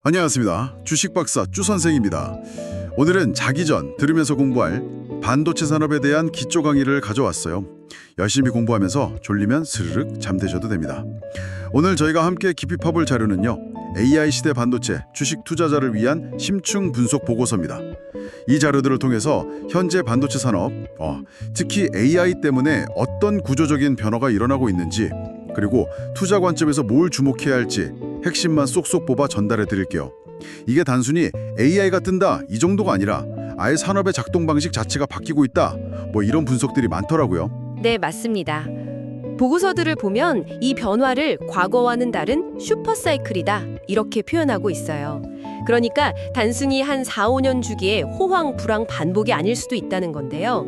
안녕하십니까. 주식박사 쭈선생입니다. 오늘은 자기 전 들으면서 공부할 반도체 산업에 대한 기초 강의를 가져왔어요. 열심히 공부하면서 졸리면 스르륵 잠드셔도 됩니다. 오늘 저희가 함께 깊이 파볼 자료는요. AI 시대 반도체 주식 투자자를 위한 심층 분석 보고서입니다. 이 자료들을 통해서 현재 반도체 산업, 특히 AI 때문에 어떤 구조적인 변화가 일어나고 있는지, 그리고 투자 관점에서 뭘 주목해야 할지 핵심만 쏙쏙 뽑아 전달해 드릴게요. 이게 단순히 AI가 뜬다 이 정도가 아니라 아예 산업의 작동 방식 자체가 바뀌고 있다, 이런 분석들이 많더라고요. 네, 맞습니다. 보고서들을 보면 이 변화를 과거와는 다른 슈퍼사이클이다 이렇게 표현하고 있어요. 그러니까 단순히 한 4, 5년 주기의 호황, 불황 반복이 아닐 수도 있다는 건데요.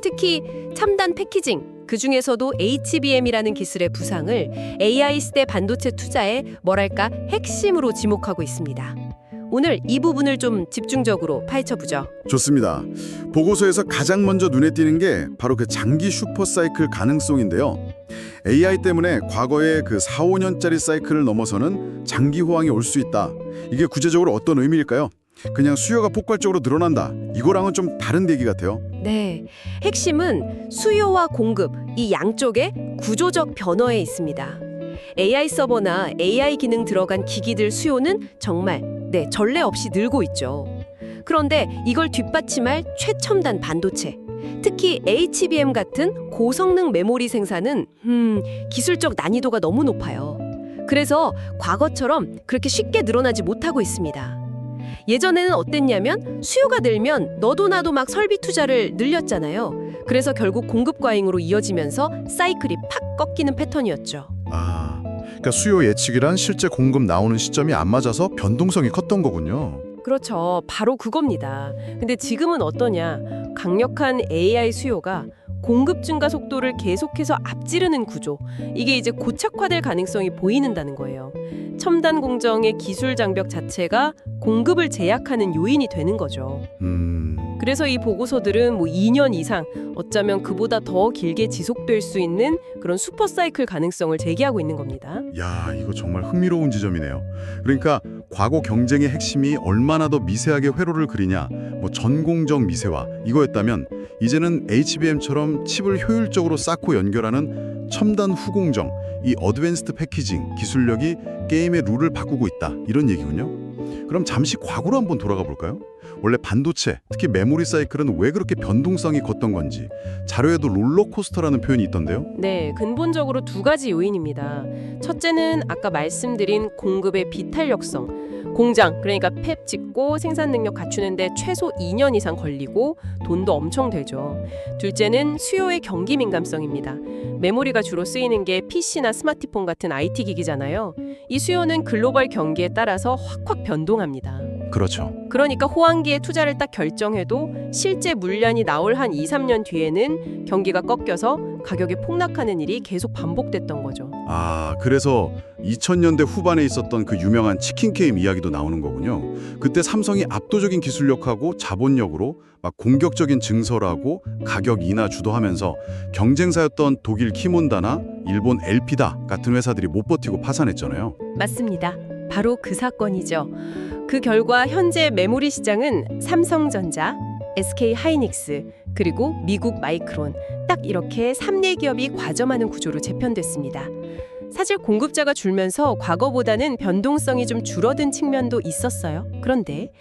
특히 첨단 패키징, 그중에서도 HBM이라는 기술의 부상을 AI 시대 반도체 투자의 핵심으로 지목하고 있습니다. 오늘 이 부분을 좀 집중적으로 파헤쳐보죠. 좋습니다. 보고서에서 가장 먼저 눈에 띄는 게 바로 그 장기 슈퍼사이클 가능성인데요. AI 때문에 과거의 그 4, 5년짜리 사이클을 넘어서는 장기 호황이 올 수 있다. 이게 구체적으로 어떤 의미일까요? 그냥 수요가 폭발적으로 늘어난다, 이거랑은 좀 다른 얘기 같아요. 네, 핵심은 수요와 공급, 이 양쪽의 구조적 변화에 있습니다. AI 서버나 AI 기능 들어간 기기들 수요는 정말 전례 없이 늘고 있죠. 그런데 이걸 뒷받침할 최첨단 반도체, 특히 HBM 같은 고성능 메모리 생산은 기술적 난이도가 너무 높아요. 그래서 과거처럼 그렇게 쉽게 늘어나지 못하고 있습니다. 예전에는 어땠냐면 수요가 늘면 너도 나도 막 설비 투자를 늘렸잖아요. 그래서 결국 공급 과잉으로 이어지면서 사이클이 팍 꺾이는 패턴이었죠. 그러니까 수요 예측이란 실제 공급 나오는 시점이 안 맞아서 변동성이 컸던 거군요. 그렇죠. 바로 그겁니다. 근데 지금은 어떠냐? 강력한 AI 수요가 공급 증가 속도를 계속해서 앞지르는 구조. 이게 이제 고착화될 가능성이 보이는다는 거예요. 첨단 공정의 기술 장벽 자체가 공급을 제약하는 요인이 되는 거죠. 그래서 이 보고서들은 2년 이상, 어쩌면 그보다 더 길게 지속될 수 있는 그런 슈퍼사이클 가능성을 제기하고 있는 겁니다. 야, 이거 정말 흥미로운 지점이네요. 그러니까 과거 경쟁의 핵심이 얼마나 더 미세하게 회로를 그리냐, 전공정 미세화 이거였다면 이제는 HBM처럼 칩을 효율적으로 쌓고 연결하는 첨단 후공정, 이 어드밴스드 패키징 기술력이 게임의 룰을 바꾸고 있다, 이런 얘기군요. 그럼 잠시 과거로 한번 돌아가 볼까요? 원래 반도체, 특히 메모리 사이클은 왜 그렇게 변동성이 컸던 건지 자료에도 롤러코스터라는 표현이 있던데요. 네, 근본적으로 두 가지 요인입니다. 첫째는 아까 말씀드린 공급의 비탄력성. 공장, 그러니까 팹 짓고 생산 능력 갖추는데 최소 2년 이상 걸리고 돈도 엄청 들죠. 둘째는 수요의 경기 민감성입니다. 메모리가 주로 쓰이는 게 PC나 스마트폰 같은 IT 기기잖아요. 이 수요는 글로벌 경기에 따라서 확확 변동합니다. 그렇죠. 그러니까 호황기에 투자를 딱 결정해도 실제 물량이 나올 한 2, 3년 뒤에는 경기가 꺾여서 가격이 폭락하는 일이 계속 반복됐던 거죠. 그래서 2000년대 후반에 있었던 그 유명한 치킨 게임 이야기도 나오는 거군요. 그때 삼성이 압도적인 기술력하고 자본력으로 막 공격적인 증설하고 가격 인하 주도하면서 경쟁사였던 독일 키몬다나 일본 엘피다 같은 회사들이 못 버티고 파산했잖아요. 맞습니다. 바로 그 사건이죠. 그 결과 현재 메모리 시장은 삼성전자, SK하이닉스, 그리고 미국 마이크론, 딱 이렇게 3대 기업이 과점하는 구조로 재편됐습니다. 사실 공급자가 줄면서 과거보다는 변동성이 좀 줄어든 측면도 있었어요. 그런데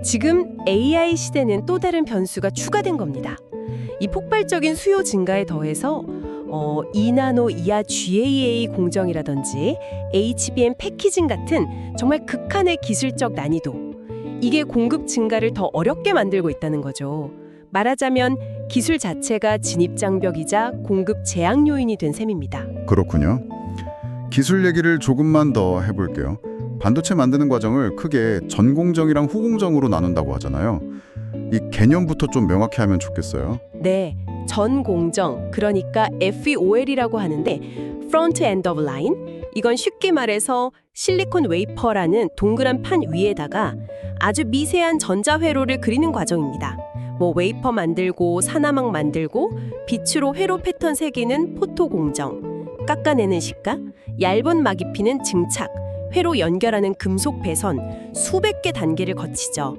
지금 AI 시대는 또 다른 변수가 추가된 겁니다. 이 폭발적인 수요 증가에 더해서 2나노 이하 GAA 공정이라든지 HBM 패키징 같은 정말 극한의 기술적 난이도, 이게 공급 증가를 더 어렵게 만들고 있다는 거죠. 말하자면 기술 자체가 진입장벽이자 공급 제약 요인이 된 셈입니다. 그렇군요. 기술 얘기를 조금만 더 해볼게요. 반도체 만드는 과정을 크게 전공정이랑 후공정으로 나눈다고 하잖아요. 이 개념부터 좀 명확히 하면 좋겠어요. 네, 전공정, 그러니까 FEOL이라고 하는데 Front End of Line, 이건 쉽게 말해서 실리콘 웨이퍼라는 동그란 판 위에다가 아주 미세한 전자회로를 그리는 과정입니다. 웨이퍼 만들고 산화막 만들고 빛으로 회로 패턴 새기는 포토 공정, 깎아내는 시가, 얇은 막 입히는 증착, 회로 연결하는 금속 배선, 수백 개 단계를 거치죠.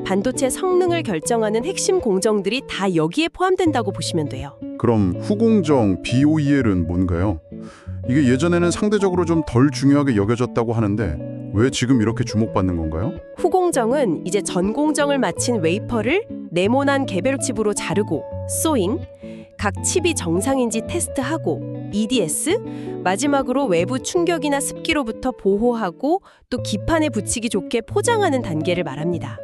반도체 성능을 결정하는 핵심 공정들이 다 여기에 포함된다고 보시면 돼요. 그럼 후공정 BOEL은 뭔가요? 이게 예전에는 상대적으로 좀 덜 중요하게 여겨졌다고 하는데 왜 지금 이렇게 주목받는 건가요? 후공정은 이제 전공정을 마친 웨이퍼를 네모난 개별 칩으로 자르고 소잉, 각 칩이 정상인지 테스트하고 EDS, 마지막으로 외부 충격이나 습기로부터 보호하고 또 기판에 붙이기 좋게 포장하는 단계를 말합니다.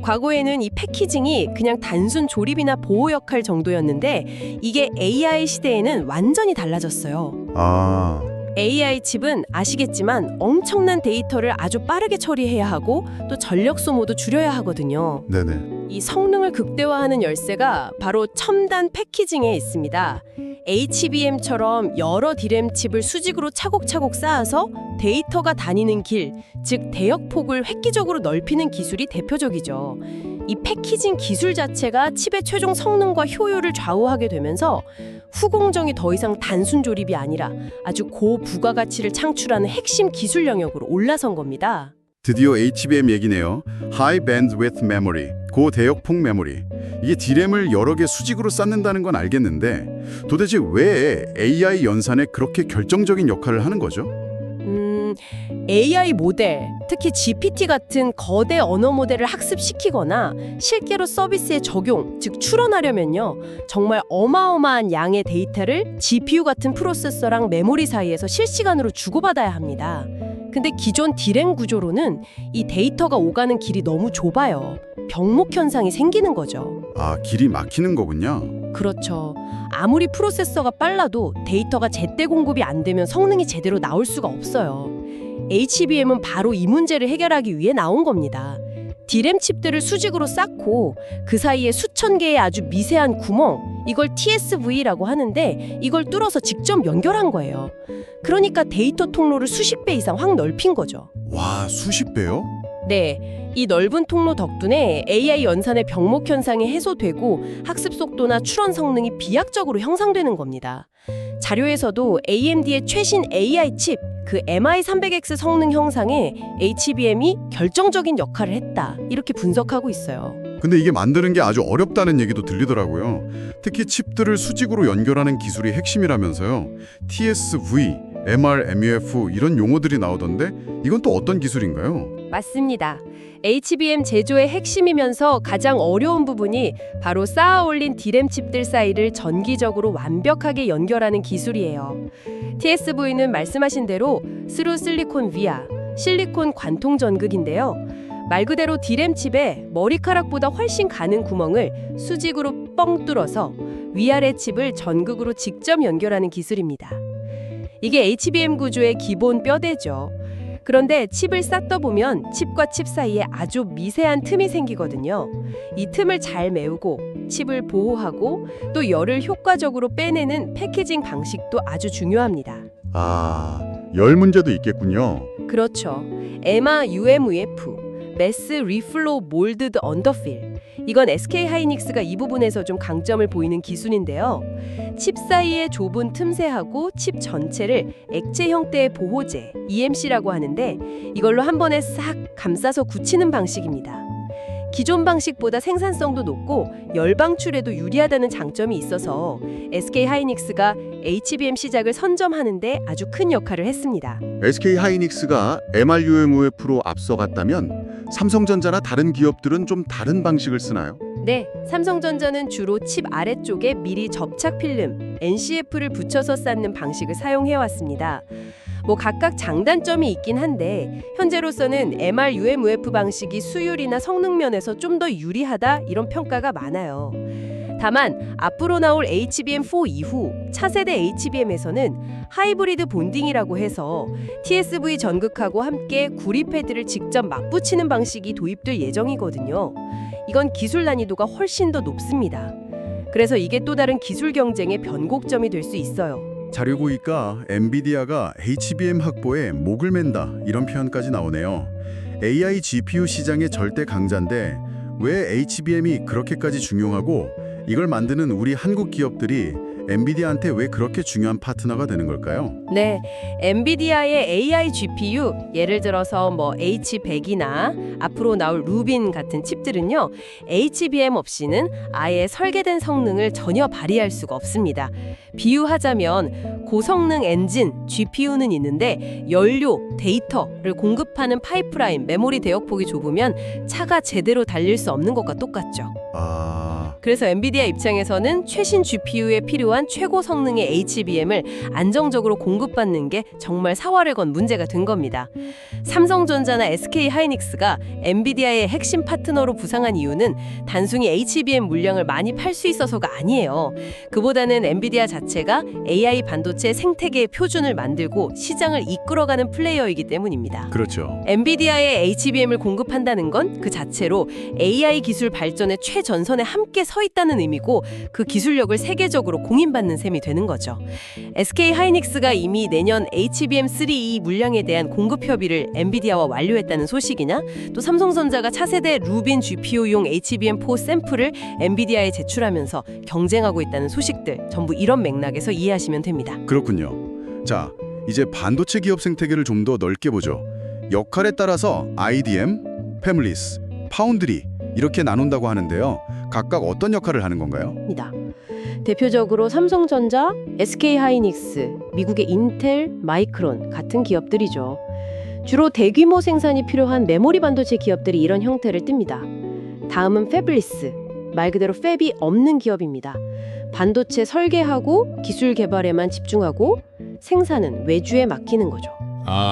과거에는 이 패키징이 그냥 단순 조립이나 보호 역할 정도였는데 이게 AI 시대에는 완전히 달라졌어요. 아, AI 칩은 아시겠지만 엄청난 데이터를 아주 빠르게 처리해야 하고 또 전력 소모도 줄여야 하거든요. 네네. 이 성능을 극대화하는 열쇠가 바로 첨단 패키징에 있습니다. HBM처럼 여러 디램 칩을 수직으로 차곡차곡 쌓아서 데이터가 다니는 길, 즉 대역폭을 획기적으로 넓히는 기술이 대표적이죠. 이 패키징 기술 자체가 칩의 최종 성능과 효율을 좌우하게 되면서 후공정이 더 이상 단순 조립이 아니라 아주 고부가가치를 창출하는 핵심 기술 영역으로 올라선 겁니다. 드디어 HBM 얘기네요. High Bandwidth Memory, 고대역폭 메모리. 이게 D램을 여러 개 수직으로 쌓는다는 건 알겠는데 도대체 왜 AI 연산에 그렇게 결정적인 역할을 하는 거죠? AI 모델, 특히 GPT 같은 거대 언어 모델을 학습시키거나 실제로 서비스에 적용, 즉 추론하려면요. 정말 어마어마한 양의 데이터를 GPU 같은 프로세서랑 메모리 사이에서 실시간으로 주고받아야 합니다. 근데 기존 D램 구조로는 이 데이터가 오가는 길이 너무 좁아요. 병목 현상이 생기는 거죠. 아, 길이 막히는 거군요. 그렇죠. 아무리 프로세서가 빨라도 데이터가 제때 공급이 안 되면 성능이 제대로 나올 수가 없어요. HBM은 바로 이 문제를 해결하기 위해 나온 겁니다. D램 칩들을 수직으로 쌓고 그 사이에 수천 개의 아주 미세한 구멍, 이걸 TSV라고 하는데 이걸 뚫어서 직접 연결한 거예요. 그러니까 데이터 통로를 수십 배 이상 확 넓힌 거죠. 와, 수십 배요? 네, 이 넓은 통로 덕분에 AI 연산의 병목 현상이 해소되고 학습 속도나 추론 성능이 비약적으로 형상되는 겁니다. 자료에서도 AMD의 최신 AI 칩, 그 MI300X 성능 형상에 HBM이 결정적인 역할을 했다. 이렇게 분석하고 있어요. 근데 이게 만드는 게 아주 어렵다는 얘기도 들리더라고요. 특히 칩들을 수직으로 연결하는 기술이 핵심이라면서요. TSV, MRMUF 이런 용어들이 나오던데 이건 또 어떤 기술인가요? 맞습니다. HBM 제조의 핵심이면서 가장 어려운 부분이 바로 쌓아 올린 D램 칩들 사이를 전기적으로 완벽하게 연결하는 기술이에요. TSV는 말씀하신 대로 스루 실리콘 비아, 실리콘 관통 전극인데요. 말 그대로 D램 칩에 머리카락보다 훨씬 가는 구멍을 수직으로 뻥 뚫어서 위아래 칩을 전극으로 직접 연결하는 기술입니다. 이게 HBM 구조의 기본 뼈대죠. 그런데 칩을 쌓다 보면 칩과 칩 사이에 아주 미세한 틈이 생기거든요. 이 틈을 잘 메우고 칩을 보호하고 또 열을 효과적으로 빼내는 패키징 방식도 아주 중요합니다. 아, 열 문제도 있겠군요. 그렇죠. MRUMEF, 매스 리플로우 몰드드 언더필. 이건 SK 하이닉스가 이 부분에서 좀 강점을 보이는 기술인데요. 칩 사이의 좁은 틈새하고 칩 전체를 액체 형태의 보호제, EMC라고 하는데 이걸로 한 번에 싹 감싸서 굳히는 방식입니다. 기존 방식보다 생산성도 높고 열 방출에도 유리하다는 장점이 있어서 SK 하이닉스가 HBM 시작을 선점하는 데 아주 큰 역할을 했습니다. SK 하이닉스가 MRUMUF로 앞서갔다면 삼성전자나 다른 기업들은 좀 다른 방식을 쓰나요? 네, 삼성전자는 주로 칩 아래쪽에 미리 접착 필름, NCF를 붙여서 쌓는 방식을 사용해왔습니다. 각각 장단점이 있긴 한데 현재로서는 MRUMUF 방식이 수율이나 성능 면에서 좀 더 유리하다 이런 평가가 많아요. 다만 앞으로 나올 HBM4 이후 차세대 HBM에서는 하이브리드 본딩이라고 해서 TSV 전극하고 함께 구리 패드를 직접 맞붙이는 방식이 도입될 예정이거든요. 이건 기술 난이도가 훨씬 더 높습니다. 그래서 이게 또 다른 기술 경쟁의 변곡점이 될 수 있어요. 자료 보니까 엔비디아가 HBM 확보에 목을 맨다 이런 표현까지 나오네요. AI GPU 시장의 절대 강자인데 왜 HBM이 그렇게까지 중요하고 이걸 만드는 우리 한국 기업들이 엔비디아한테 왜 그렇게 중요한 파트너가 되는 걸까요? 네, 엔비디아의 AI GPU, 예를 들어서 뭐 H100이나 앞으로 나올 루빈 같은 칩들은요, HBM 없이는 아예 설계된 성능을 전혀 발휘할 수가 없습니다. 비유하자면 고성능 엔진, GPU는 있는데 연료, 데이터를 공급하는 파이프라인, 메모리 대역폭이 좁으면 차가 제대로 달릴 수 없는 것과 똑같죠. 그래서 엔비디아 입장에서는 최신 GPU에 필요한 최고 성능의 HBM을 안정적으로 공급받는 게 정말 사활을 건 문제가 된 겁니다. 삼성전자나 SK하이닉스가 엔비디아의 핵심 파트너로 부상한 이유는 단순히 HBM 물량을 많이 팔 수 있어서가 아니에요. 그보다는 엔비디아 자체가 AI 반도체 생태계의 표준을 만들고 시장을 이끌어가는 플레이어이기 때문입니다. 그렇죠. 엔비디아의 HBM을 공급한다는 건 그 자체로 AI 기술 발전의 최전선에 함께 서 있다는 의미고 그 기술력을 세계적으로 공인받는 셈이 되는 거죠. SK하이닉스가 이미 내년 HBM3E 물량에 대한 공급 협의를 엔비디아와 완료했다는 소식이나 또 삼성전자가 차세대 루빈 GPU용 HBM4 샘플을 엔비디아에 제출하면서 경쟁하고 있다는 소식들 전부 이런 맥락에서 이해하시면 됩니다. 그렇군요. 자, 이제 반도체 기업 생태계를 좀 더 넓게 보죠. 역할에 따라서 IDM, 패밀리스, 파운드리 이렇게 나눈다고 하는데요. 각각 어떤 역할을 하는 건가요? 대표적으로 삼성전자, SK하이닉스, 미국의 인텔, 마이크론 같은 기업들이죠. 주로 대규모 생산이 필요한 메모리 반도체 기업들이 이런 형태를 띱니다. 다음은 패블리스, 말 그대로 팹이 없는 기업입니다. 반도체 설계하고 기술 개발에만 집중하고 생산은 외주에 맡기는 거죠.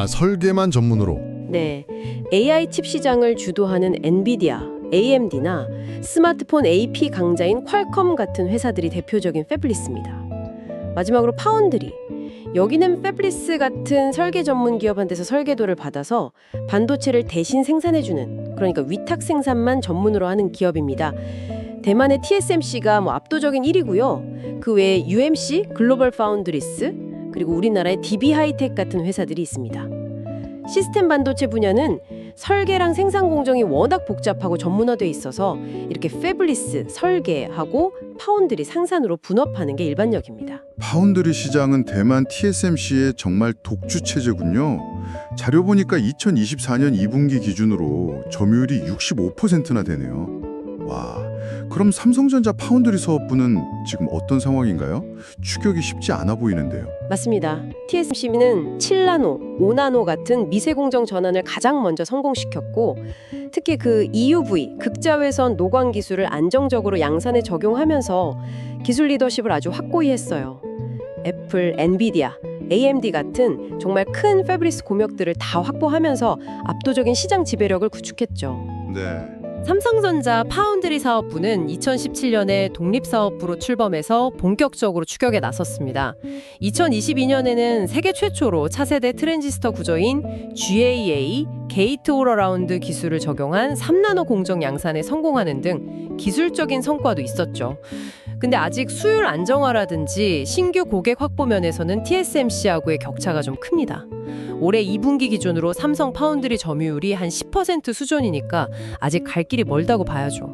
설계만 전문으로. 네, AI 칩 시장을 주도하는 엔비디아, AMD나 스마트폰 AP 강자인 퀄컴 같은 회사들이 대표적인 패블리스입니다. 마지막으로 파운드리. 여기는 패블리스 같은 설계 전문 기업한테서 설계도를 받아서 반도체를 대신 생산해주는, 그러니까 위탁 생산만 전문으로 하는 기업입니다. 대만의 TSMC가 압도적인 1위고요. 그 외에 UMC, 글로벌 파운드리스, 그리고 우리나라의 DB 하이텍 같은 회사들이 있습니다. 시스템 반도체 분야는 설계랑 생산 공정이 워낙 복잡하고 전문화돼 있어서 이렇게 패블리스, 설계하고 파운드리, 생산으로 분업하는 게 일반적입니다. 파운드리 시장은 대만 TSMC의 정말 독주 체제군요. 자료 보니까 2024년 2분기 기준으로 점유율이 65%나 되네요. 와, 그럼 삼성전자 파운드리 사업부는 지금 어떤 상황인가요? 추격이 쉽지 않아 보이는데요. 맞습니다. TSMC는 7나노, 5나노 같은 미세 공정 전환을 가장 먼저 성공시켰고 특히 그 EUV, 극자외선 노광 기술을 안정적으로 양산에 적용하면서 기술 리더십을 아주 확고히 했어요. 애플, 엔비디아, AMD 같은 정말 큰 패블리스 공역들을 다 확보하면서 압도적인 시장 지배력을 구축했죠. 네. 삼성전자 파운드리 사업부는 2017년에 독립사업부로 출범해서 본격적으로 추격에 나섰습니다. 2022년에는 세계 최초로 차세대 트랜지스터 구조인 GAA, 게이트 올어라운드 기술을 적용한 3나노 공정 양산에 성공하는 등 기술적인 성과도 있었죠. 근데 아직 수율 안정화라든지 신규 고객 확보 면에서는 TSMC하고의 격차가 좀 큽니다. 올해 2분기 기준으로 삼성 파운드리 점유율이 한 10% 수준이니까 아직 갈 길이 멀다고 봐야죠.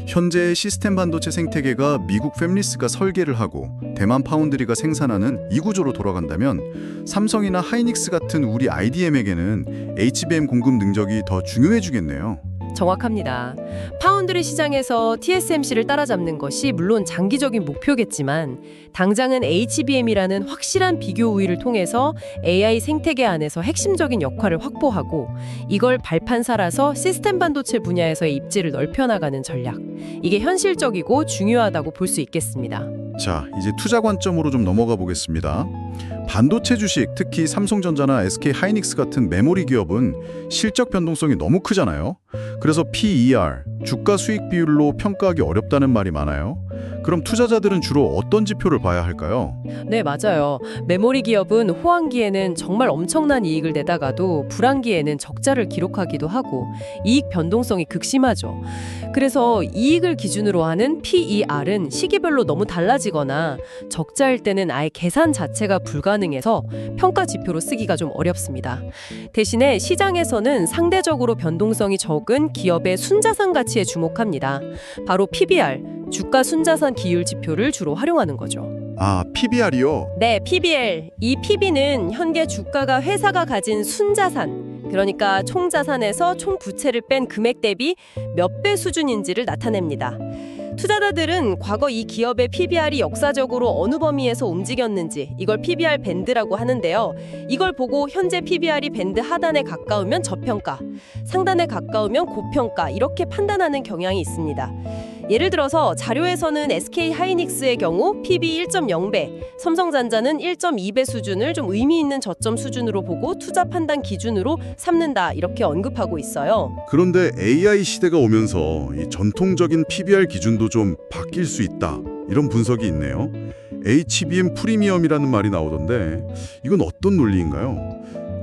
현재 시스템 반도체 생태계가 미국 팹리스가 설계를 하고 대만 파운드리가 생산하는 이 구조로 돌아간다면 삼성이나 하이닉스 같은 우리 IDM에게는 HBM 공급 능력이 더 중요해지겠네요. 정확합니다. 파운드리 시장에서 TSMC를 따라잡는 것이 물론 장기적인 목표겠지만 당장은 HBM이라는 확실한 비교 우위를 통해서 AI 생태계 안에서 핵심적인 역할을 확보하고 이걸 발판살아서 시스템 반도체 분야에서의 입지를 넓혀나가는 전략. 이게 현실적이고 중요하다고 볼 수 있겠습니다. 자, 이제 투자 관점으로 좀 넘어가 보겠습니다. 반도체 주식, 특히 삼성전자나 SK하이닉스 같은 메모리 기업은 실적 변동성이 너무 크잖아요. 그래서 PER, 주가 수익 비율로 평가하기 어렵다는 말이 많아요. 그럼 투자자들은 주로 어떤 지표를 봐야 할까요? 네, 맞아요. 메모리 기업은 호황기에는 정말 엄청난 이익을 내다가도 불황기에는 적자를 기록하기도 하고 이익 변동성이 극심하죠. 그래서 이익을 기준으로 하는 PER은 시기별로 너무 달라지거나 적자일 때는 아예 계산 자체가 불가능해서 평가 지표로 쓰기가 좀 어렵습니다. 대신에 시장에서는 상대적으로 변동성이 적은 기업의 순자산 가치에 주목합니다. 바로 PBR, 주가 순자산 기율 지표를 주로 활용하는 거죠. 아, PBR이요? 네, PBR. 이 PB는 현재 주가가 회사가 가진 순자산, 그러니까 총자산에서 총부채를 뺀 금액 대비 몇 배 수준인지를 나타냅니다. 투자자들은 과거 이 기업의 PBR이 역사적으로 어느 범위에서 움직였는지 이걸 PBR 밴드라고 하는데요. 이걸 보고 현재 PBR이 밴드 하단에 가까우면 저평가, 상단에 가까우면 고평가 이렇게 판단하는 경향이 있습니다. 예를 들어서 자료에서는 SK 하이닉스의 경우 PB 1.0배, 삼성전자는 1.2배 수준을 좀 의미 있는 저점 수준으로 보고 투자 판단 기준으로 삼는다 이렇게 언급하고 있어요. 그런데 AI 시대가 오면서 이 전통적인 PBR 기준도 좀 바뀔 수 있다. 이런 분석이 있네요. HBM 프리미엄이라는 말이 나오던데 이건 어떤 논리인가요?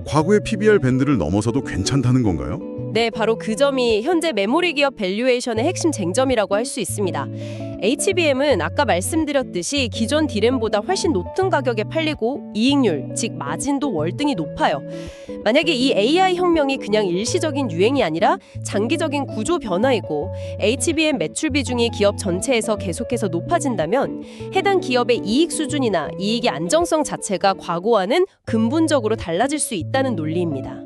과거의 PBR 밴드를 넘어서도 괜찮다는 건가요? 네, 바로 그 점이 현재 메모리 기업 밸류에이션의 핵심 쟁점이라고 할 수 있습니다. HBM은 아까 말씀드렸듯이 기존 D램보다 훨씬 높은 가격에 팔리고 이익률, 즉 마진도 월등히 높아요. 만약에 이 AI 혁명이 그냥 일시적인 유행이 아니라 장기적인 구조 변화이고 HBM 매출 비중이 기업 전체에서 계속해서 높아진다면 해당 기업의 이익 수준이나 이익의 안정성 자체가 과거와는 근본적으로 달라질 수 있다는 논리입니다.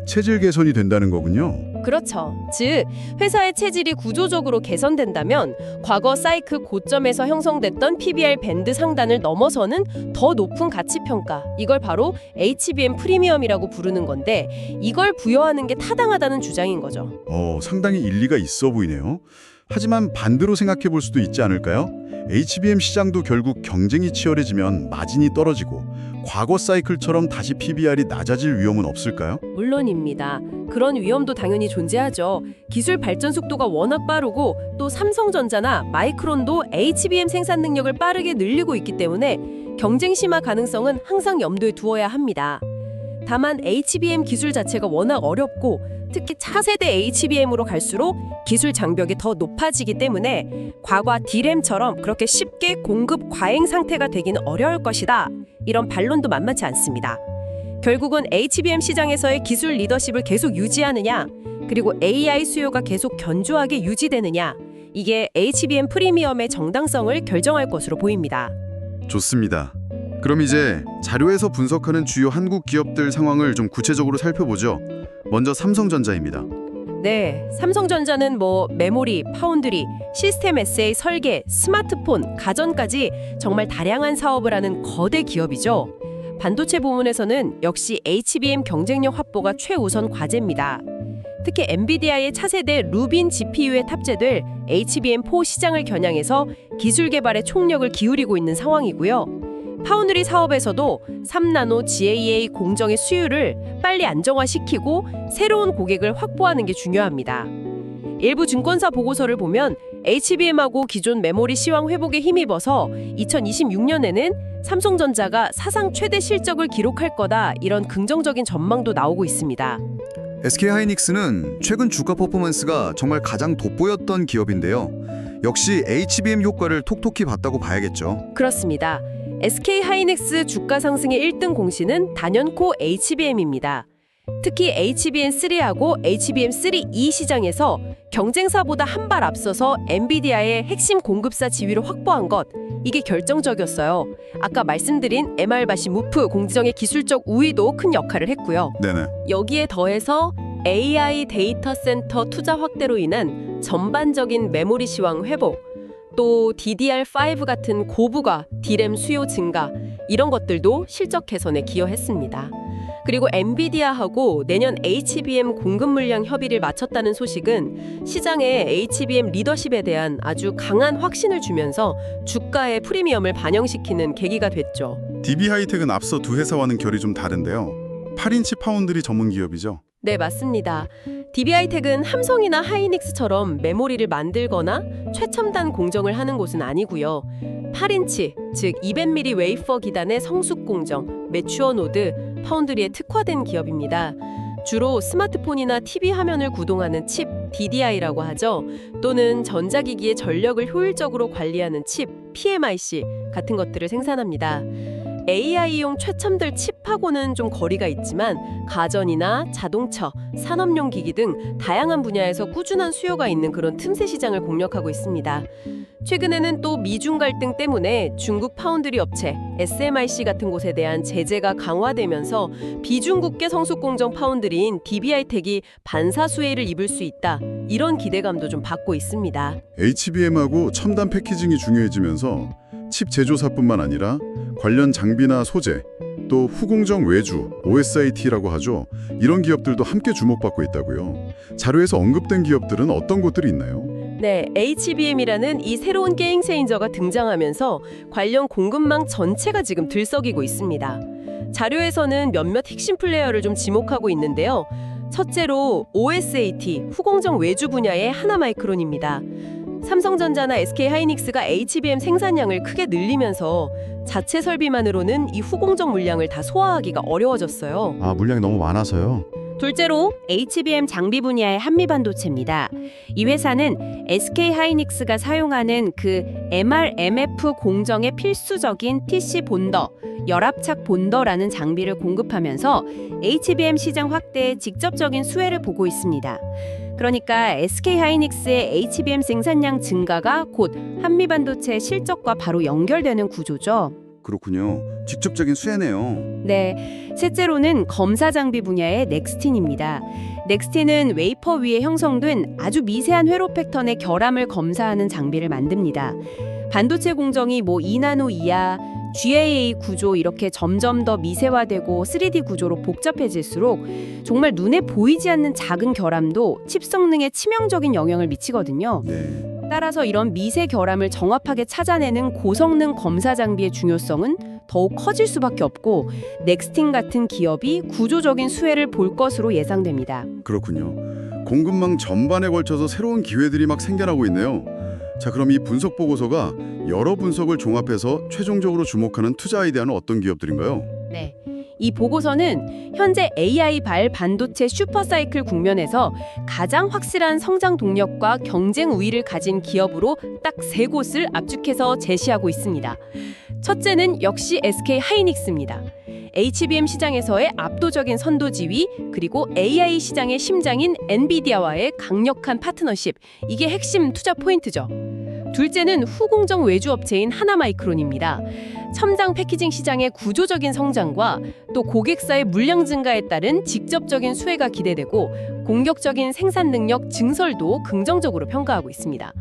체질 개선이 된다는 거군요. 그렇죠. 즉, 회사의 체질이 구조적으로 개선된다면 과거 사이클 고점에서 형성됐던 PBR 밴드 상단을 넘어서는 더 높은 가치평가, 이걸 바로 HBM 프리미엄이라고 부르는 건데 이걸 부여하는 게 타당하다는 주장인 거죠. 상당히 일리가 있어 보이네요. 하지만 반대로 생각해 볼 수도 있지 않을까요? HBM 시장도 결국 경쟁이 치열해지면 마진이 떨어지고 과거 사이클처럼 다시 PBR이 낮아질 위험은 없을까요? 물론입니다. 그런 위험도 당연히 존재하죠. 기술 발전 속도가 워낙 빠르고 또 삼성전자나 마이크론도 HBM 생산 능력을 빠르게 늘리고 있기 때문에 경쟁 심화 가능성은 항상 염두에 두어야 합니다. 다만 HBM 기술 자체가 워낙 어렵고 특히 차세대 HBM으로 갈수록 기술 장벽이 더 높아지기 때문에 과거 D램처럼 그렇게 쉽게 공급 과잉 상태가 되기는 어려울 것이다. 이런 반론도 만만치 않습니다. 결국은 HBM 시장에서의 기술 리더십을 계속 유지하느냐, 그리고 AI 수요가 계속 견조하게 유지되느냐, 이게 HBM 프리미엄의 정당성을 결정할 것으로 보입니다. 좋습니다. 그럼 이제 자료에서 분석하는 주요 한국 기업들 상황을 좀 구체적으로 살펴보죠. 먼저 삼성전자입니다. 네, 삼성전자는 메모리, 파운드리, 시스템 SA 설계, 스마트폰, 가전까지 정말 다양한 사업을 하는 거대 기업이죠. 반도체 부문에서는 역시 HBM 경쟁력 확보가 최우선 과제입니다. 특히 엔비디아의 차세대 루빈 GPU에 탑재될 HBM4 시장을 겨냥해서 기술 개발에 총력을 기울이고 있는 상황이고요. 파운드리 사업에서도 3나노 GAA 공정의 수율을 빨리 안정화시키고 새로운 고객을 확보하는 게 중요합니다. 일부 증권사 보고서를 보면 HBM하고 기존 메모리 시황 회복에 힘입어서 2026년에는 삼성전자가 사상 최대 실적을 기록할 거다, 이런 긍정적인 전망도 나오고 있습니다. SK 하이닉스는 최근 주가 퍼포먼스가 정말 가장 돋보였던 기업인데요. 역시 HBM 효과를 톡톡히 봤다고 봐야겠죠. 그렇습니다. SK 하이닉스 주가 상승의 1등 공신은 단연코 HBM입니다. 특히 HBM3하고 HBM3E 시장에서 경쟁사보다 한 발 앞서서 엔비디아의 핵심 공급사 지위를 확보한 것, 이게 결정적이었어요. 아까 말씀드린 MR-바시 무프 공정의 기술적 우위도 큰 역할을 했고요. 네네. 여기에 더해서 AI 데이터 센터 투자 확대로 인한 전반적인 메모리 시황 회복, 또 DDR5 같은 고부가 D램 수요 증가, 이런 것들도 실적 개선에 기여했습니다. 그리고 엔비디아하고 내년 HBM 공급 물량 협의를 마쳤다는 소식은 시장에 HBM 리더십에 대한 아주 강한 확신을 주면서 주가의 프리미엄을 반영시키는 계기가 됐죠. DB 하이텍은 앞서 두 회사와는 결이 좀 다른데요. 8인치 파운드리 전문 기업이죠. 네, 맞습니다. DB하이텍은 함성이나 하이닉스처럼 메모리를 만들거나 최첨단 공정을 하는 곳은 아니고요. 8인치, 즉 200mm 웨이퍼 기단의 성숙 공정, 매추어 노드, 파운드리에 특화된 기업입니다. 주로 스마트폰이나 TV 화면을 구동하는 칩, DDI라고 하죠. 또는 전자기기의 전력을 효율적으로 관리하는 칩, PMIC 같은 것들을 생산합니다. AI용 최첨들 칩하고는 좀 거리가 있지만 가전이나 자동차, 산업용 기기 등 다양한 분야에서 꾸준한 수요가 있는 그런 틈새 시장을 공략하고 있습니다. 최근에는 또 미중 갈등 때문에 중국 파운드리 업체 SMIC 같은 곳에 대한 제재가 강화되면서 비중국계 성숙 공정 파운드리인 DBI텍이 반사 수혜를 입을 수 있다. 이런 기대감도 좀 받고 있습니다. HBM하고 첨단 패키징이 중요해지면서 칩 제조사뿐만 아니라 관련 장비나 소재, 또 후공정 외주, OSIT라고 하죠. 이런 기업들도 함께 주목받고 있다고요. 자료에서 언급된 기업들은 어떤 곳들이 있나요? 네, HBM이라는 이 새로운 게임 체인저가 등장하면서 관련 공급망 전체가 지금 들썩이고 있습니다. 자료에서는 몇몇 핵심 플레이어를 좀 지목하고 있는데요. 첫째로 OSAT, 후공정 외주 분야의 하나마이크론입니다. 삼성전자나 SK하이닉스가 HBM 생산량을 크게 늘리면서 자체 설비만으로는 이 후공정 물량을 다 소화하기가 어려워졌어요. 물량이 너무 많아서요. 둘째로 HBM 장비 분야의 한미반도체입니다. 이 회사는 SK하이닉스가 사용하는 그 MRMF 공정의 필수적인 TC 본더, 열압착 본더라는 장비를 공급하면서 HBM 시장 확대에 직접적인 수혜를 보고 있습니다. 그러니까 SK하이닉스의 HBM 생산량 증가가 곧 한미반도체 실적과 바로 연결되는 구조죠. 그렇군요. 직접적인 수혜네요. 네, 셋째로는 검사 장비 분야의 넥스틴입니다. 넥스틴은 웨이퍼 위에 형성된 아주 미세한 회로 패턴의 결함을 검사하는 장비를 만듭니다. 반도체 공정이 2나노 이하, GAA 구조 이렇게 점점 더 미세화되고 3D 구조로 복잡해질수록 정말 눈에 보이지 않는 작은 결함도 칩 성능에 치명적인 영향을 미치거든요. 네. 따라서 이런 미세 결함을 정확하게 찾아내는 고성능 검사 장비의 중요성은 더욱 커질 수밖에 없고 넥스틴 같은 기업이 구조적인 수혜를 볼 것으로 예상됩니다. 그렇군요. 공급망 전반에 걸쳐서 새로운 기회들이 막 생겨나고 있네요. 자, 그럼 이 분석 보고서가 여러 분석을 종합해서 최종적으로 주목하는 투자 아이디어는 어떤 기업들인가요? 네. 이 보고서는 현재 AI-발 반도체 슈퍼사이클 국면에서 가장 확실한 성장 동력과 경쟁 우위를 가진 기업으로 딱 3곳을 압축해서 제시하고 있습니다. 첫째는 역시 SK하이닉스입니다. HBM 시장에서의 압도적인 선도 지위, 그리고 AI 시장의 심장인 엔비디아와의 강력한 파트너십, 이게 핵심 투자 포인트죠. 둘째는 후공정 외주 업체인 하나마이크론입니다. 첨단 패키징 시장의 구조적인 성장과 또 고객사의 물량 증가에 따른 직접적인 수혜가 기대되고 공격적인 생산 능력 증설도 긍정적으로 평가하고 있습니다.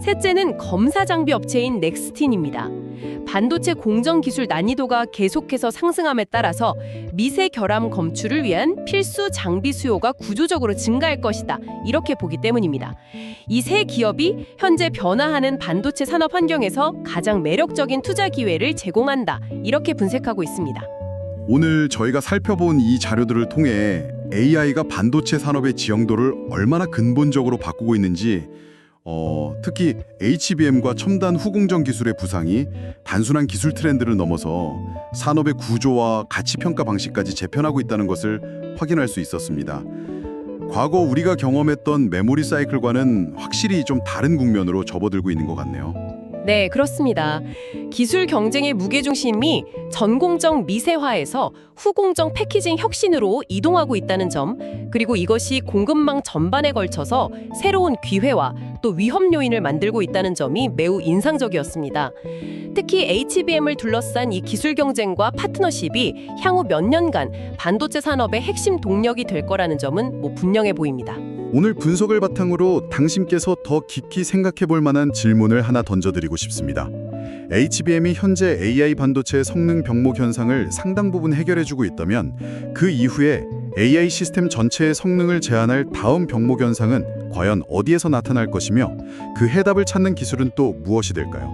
셋째는 검사 장비 업체인 넥스틴입니다. 반도체 공정 기술 난이도가 계속해서 상승함에 따라서 미세 결함 검출을 위한 필수 장비 수요가 구조적으로 증가할 것이다. 이렇게 보기 때문입니다. 이 세 기업이 현재 변화하는 반도체 산업 환경에서 가장 매력적인 투자 기회를 제공한다. 이렇게 분석하고 있습니다. 오늘 저희가 살펴본 이 자료들을 통해 AI가 반도체 산업의 지형도를 얼마나 근본적으로 바꾸고 있는지, 특히 HBM과 첨단 후공정 기술의 부상이 단순한 기술 트렌드를 넘어서 산업의 구조와 가치 평가 방식까지 재편하고 있다는 것을 확인할 수 있었습니다. 과거 우리가 경험했던 메모리 사이클과는 확실히 좀 다른 국면으로 접어들고 있는 것 같네요. 네, 그렇습니다. 기술 경쟁의 무게중심이 전공정 미세화에서 후공정 패키징 혁신으로 이동하고 있다는 점, 그리고 이것이 공급망 전반에 걸쳐서 새로운 기회와 또 위험 요인을 만들고 있다는 점이 매우 인상적이었습니다. 특히 HBM을 둘러싼 이 기술 경쟁과 파트너십이 향후 몇 년간 반도체 산업의 핵심 동력이 될 거라는 점은 분명해 보입니다. 오늘 분석을 바탕으로 당신께서 더 깊이 생각해 볼 만한 질문을 하나 던져드리고 싶습니다. HBM이 현재 AI 반도체의 성능 병목 현상을 상당 부분 해결해주고 있다면 그 이후에 AI 시스템 전체의 성능을 제한할 다음 병목 현상은 과연 어디에서 나타날 것이며 그 해답을 찾는 기술은 또 무엇이 될까요?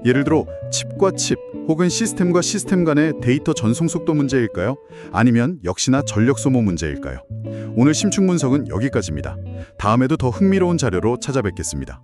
예를 들어 칩과 칩 혹은 시스템과 시스템 간의 데이터 전송 속도 문제일까요? 아니면 역시나 전력 소모 문제일까요? 오늘 심층 분석은 여기까지입니다. 다음에도 더 흥미로운 자료로 찾아뵙겠습니다.